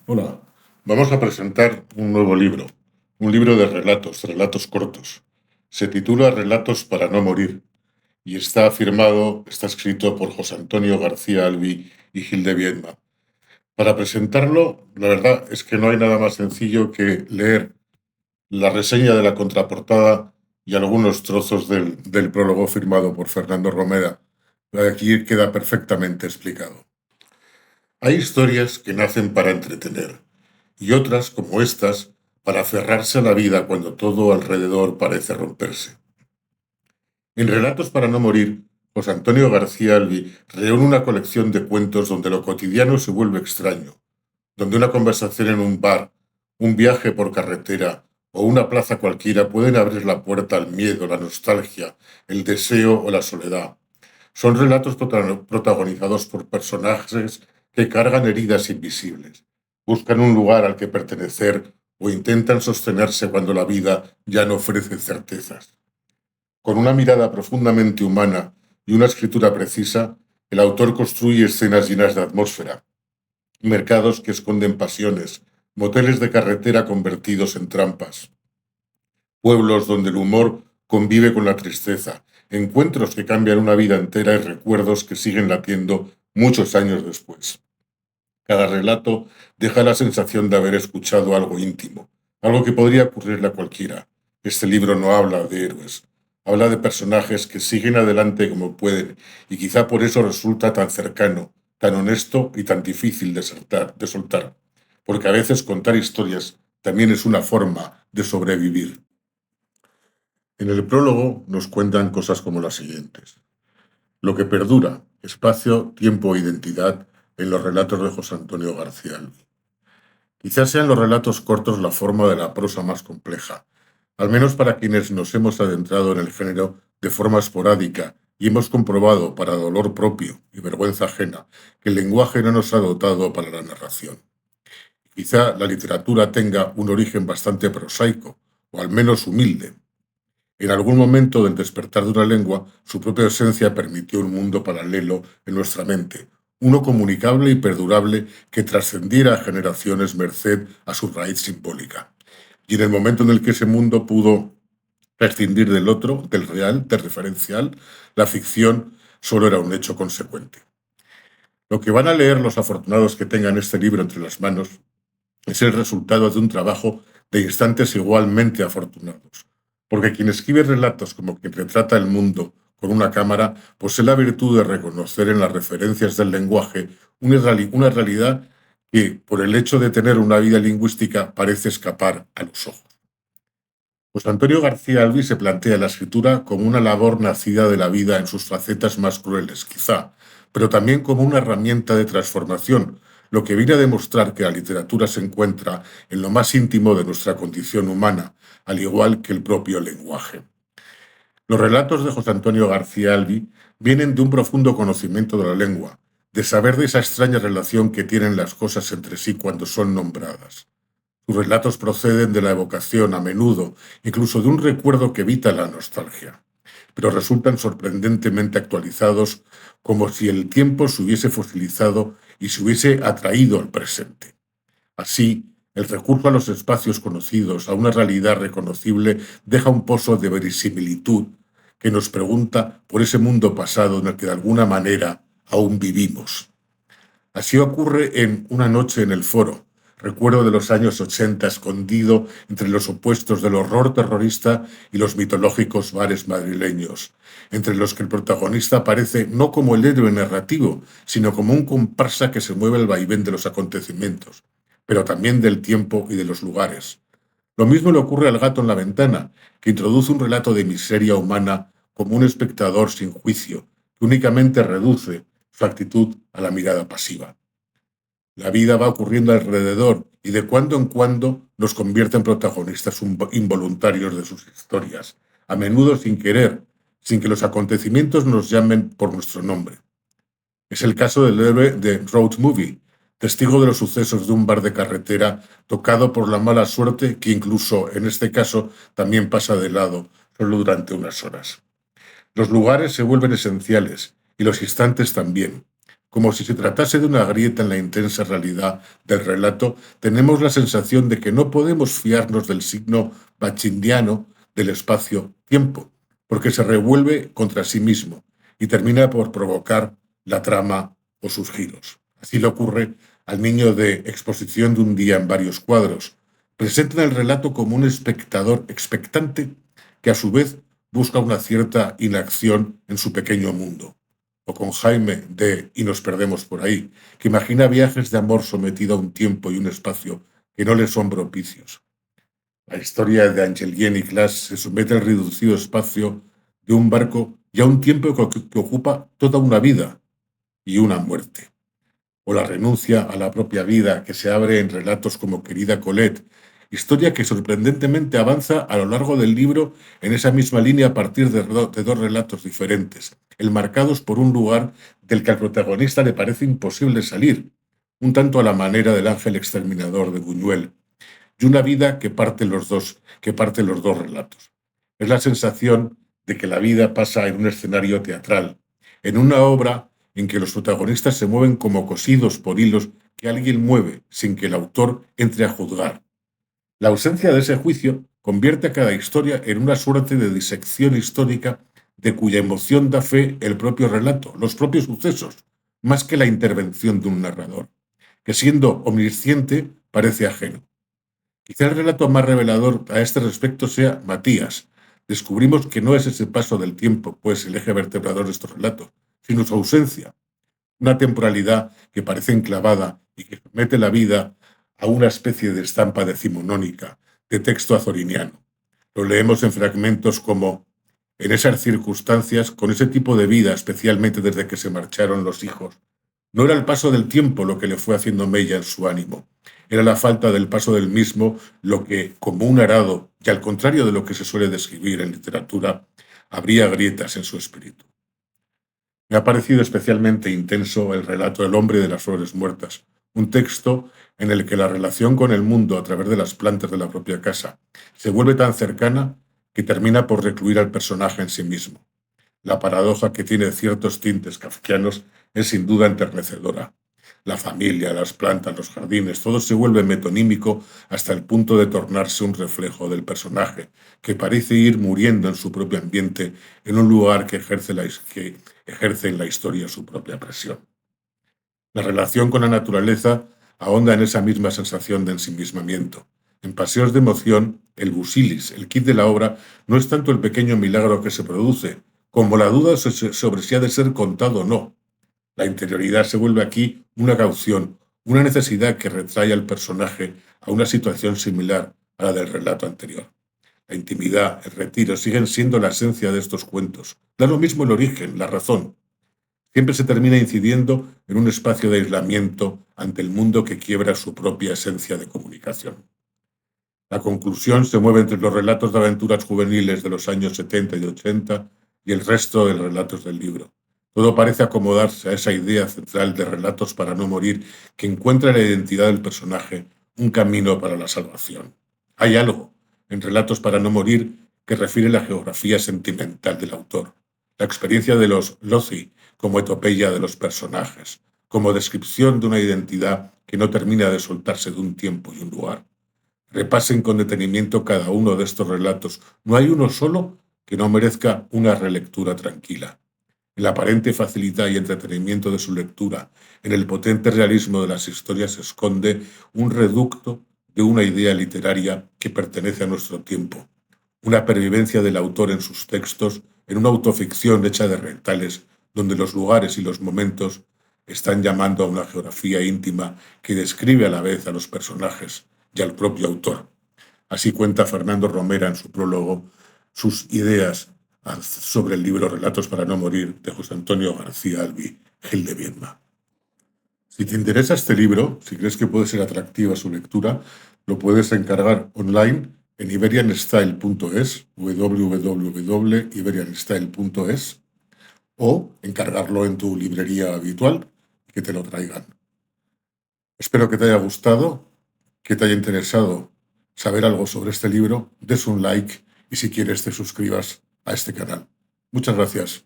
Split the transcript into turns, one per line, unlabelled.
Hola, vamos a presentar un nuevo libro, un libro de relatos cortos. Se titula Relatos para no morir y está escrito por José Antonio García Albi y Gil de Viedma. Para presentarlo, la verdad es que no hay nada más sencillo que leer la reseña de la contraportada y algunos trozos del prólogo firmado por Fernando Romera. Aquí queda perfectamente explicado. Hay historias que nacen para entretener y otras, como estas, para aferrarse a la vida cuando todo alrededor parece romperse. En Relatos para no morir, José Antonio García Albi reúne una colección de cuentos donde lo cotidiano se vuelve extraño, donde una conversación en un bar, un viaje por carretera o una plaza cualquiera pueden abrir la puerta al miedo, la nostalgia, el deseo o la soledad. Son relatos protagonizados por personajes que cargan heridas invisibles, buscan un lugar al que pertenecer o intentan sostenerse cuando la vida ya no ofrece certezas. Con una mirada profundamente humana y una escritura precisa, el autor construye escenas llenas de atmósfera, mercados que esconden pasiones, moteles de carretera convertidos en trampas, pueblos donde el humor convive con la tristeza, encuentros que cambian una vida entera y recuerdos que siguen latiendo muchos años después. Cada relato deja la sensación de haber escuchado algo íntimo, algo que podría ocurrirle a cualquiera. Este libro no habla de héroes, habla de personajes que siguen adelante como pueden y quizá por eso resulta tan cercano, tan honesto y tan difícil de soltar, porque a veces contar historias también es una forma de sobrevivir. En el prólogo nos cuentan cosas como las siguientes. Lo que perdura, espacio, tiempo e identidad en los relatos de José Antonio García Albi. Quizás sean los relatos cortos la forma de la prosa más compleja, al menos para quienes nos hemos adentrado en el género de forma esporádica y hemos comprobado, para dolor propio y vergüenza ajena, que el lenguaje no nos ha dotado para la narración. Quizá la literatura tenga un origen bastante prosaico, o al menos humilde. En algún momento del despertar de una lengua, su propia esencia permitió un mundo paralelo en nuestra mente, uno comunicable y perdurable que trascendiera a generaciones merced a su raíz simbólica. Y en el momento en el que ese mundo pudo prescindir del otro, del real, del referencial, la ficción solo era un hecho consecuente. Lo que van a leer los afortunados que tengan este libro entre las manos es el resultado de un trabajo de instantes igualmente afortunados. Porque quien escribe relatos como quien retrata el mundo con una cámara posee la virtud de reconocer en las referencias del lenguaje una realidad que, por el hecho de tener una vida lingüística, parece escapar a los ojos. José Antonio García Albi se plantea la escritura como una labor nacida de la vida en sus facetas más crueles, quizá, pero también como una herramienta de transformación, lo que viene a demostrar que la literatura se encuentra en lo más íntimo de nuestra condición humana, al igual que el propio lenguaje. Los relatos de José Antonio García Albi vienen de un profundo conocimiento de la lengua, de saber de esa extraña relación que tienen las cosas entre sí cuando son nombradas. Sus relatos proceden de la evocación, a menudo, incluso de un recuerdo que evita la nostalgia, pero resultan sorprendentemente actualizados, como si el tiempo se hubiese fosilizado y se hubiese atraído al presente. Así, el recurso a los espacios conocidos, a una realidad reconocible, deja un pozo de verisimilitud que nos pregunta por ese mundo pasado en el que de alguna manera aún vivimos. Así ocurre en Una noche en el foro, recuerdo de los años 80 escondido entre los opuestos del horror terrorista y los mitológicos bares madrileños, entre los que el protagonista aparece no como el héroe narrativo, sino como un comparsa que se mueve al vaivén de los acontecimientos, pero también del tiempo y de los lugares. Lo mismo le ocurre al gato en la ventana, que introduce un relato de miseria humana como un espectador sin juicio, que únicamente reduce su actitud a la mirada pasiva. La vida va ocurriendo alrededor y de cuando en cuando nos convierte en protagonistas involuntarios de sus historias, a menudo sin querer, sin que los acontecimientos nos llamen por nuestro nombre. Es el caso del héroe de Road Movie, testigo de los sucesos de un bar de carretera tocado por la mala suerte que incluso en este caso también pasa de lado solo durante unas horas. Los lugares se vuelven esenciales y los instantes también. Como si se tratase de una grieta en la intensa realidad del relato, tenemos la sensación de que no podemos fiarnos del signo bachindiano del espacio-tiempo, porque se revuelve contra sí mismo y termina por provocar la trama o sus giros. Así le ocurre al niño de Exposición de un día en varios cuadros. Presenta el relato como un espectador expectante que a su vez busca una cierta inacción en su pequeño mundo. O con Jaime de Y nos perdemos por ahí, que imagina viajes de amor sometido a un tiempo y un espacio que no le son propicios. La historia de Angelien y Claes se somete al reducido espacio de un barco y a un tiempo que ocupa toda una vida y una muerte. O la renuncia a la propia vida que se abre en relatos como Querida Colette, historia que sorprendentemente avanza a lo largo del libro en esa misma línea a partir de dos relatos diferentes, enmarcados por un lugar del que al protagonista le parece imposible salir, un tanto a la manera del ángel exterminador de Buñuel, y una vida que parte los dos relatos. Es la sensación de que la vida pasa en un escenario teatral, en una obra en que los protagonistas se mueven como cosidos por hilos que alguien mueve sin que el autor entre a juzgar. La ausencia de ese juicio convierte a cada historia en una suerte de disección histórica de cuya emoción da fe el propio relato, los propios sucesos, más que la intervención de un narrador, que siendo omnisciente parece ajeno. Quizá el relato más revelador a este respecto sea Matías. Descubrimos que no es ese paso del tiempo, pues el eje vertebrador de estos relatos, sino su ausencia, una temporalidad que parece enclavada y que somete la vida a una especie de estampa decimonónica, de texto azoriniano. Lo leemos en fragmentos como: en esas circunstancias, con ese tipo de vida, especialmente desde que se marcharon los hijos, no era el paso del tiempo lo que le fue haciendo mella en su ánimo, era la falta del paso del mismo lo que, como un arado, y al contrario de lo que se suele describir en literatura, abría grietas en su espíritu. Me ha parecido especialmente intenso el relato El hombre de las flores muertas, un texto en el que la relación con el mundo a través de las plantas de la propia casa se vuelve tan cercana que termina por recluir al personaje en sí mismo. La paradoja, que tiene ciertos tintes kafkianos, es sin duda enternecedora. La familia, las plantas, los jardines, todo se vuelve metonímico hasta el punto de tornarse un reflejo del personaje, que parece ir muriendo en su propio ambiente, en un lugar que ejerce en la historia su propia presión. La relación con la naturaleza ahonda en esa misma sensación de ensimismamiento. En Paseos de emoción, el busilis, el kit de la obra, no es tanto el pequeño milagro que se produce, como la duda sobre si ha de ser contado o no. La interioridad se vuelve aquí una caución, una necesidad que retrae al personaje a una situación similar a la del relato anterior. La intimidad, el retiro, siguen siendo la esencia de estos cuentos. Da lo mismo el origen, la razón. Siempre se termina incidiendo en un espacio de aislamiento ante el mundo que quiebra su propia esencia de comunicación. La conclusión se mueve entre los relatos de aventuras juveniles de los años 70 y 80 y el resto de los relatos del libro. Todo parece acomodarse a esa idea central de relatos para no morir que encuentra en la identidad del personaje un camino para la salvación. Hay algo en Relatos para no morir que refiere la geografía sentimental del autor, la experiencia de los loci como etopeya de los personajes, como descripción de una identidad que no termina de soltarse de un tiempo y un lugar. Repasen con detenimiento cada uno de estos relatos. No hay uno solo que no merezca una relectura tranquila. En la aparente facilidad y entretenimiento de su lectura, en el potente realismo de las historias se esconde un reducto de una idea literaria que pertenece a nuestro tiempo, una pervivencia del autor en sus textos, en una autoficción hecha de retales, donde los lugares y los momentos están llamando a una geografía íntima que describe a la vez a los personajes y al propio autor. Así cuenta Fernando Romera en su prólogo sus ideas sobre el libro Relatos para no morir de José Antonio García Albi, Gil de Viedma. Si te interesa este libro, si crees que puede ser atractiva su lectura, lo puedes encargar online en iberianstyle.es, www.iberianstyle.es, o encargarlo en tu librería habitual y que te lo traigan. Espero que te haya gustado, que te haya interesado saber algo sobre este libro. Des un like y si quieres te suscribas a este canal. Muchas gracias.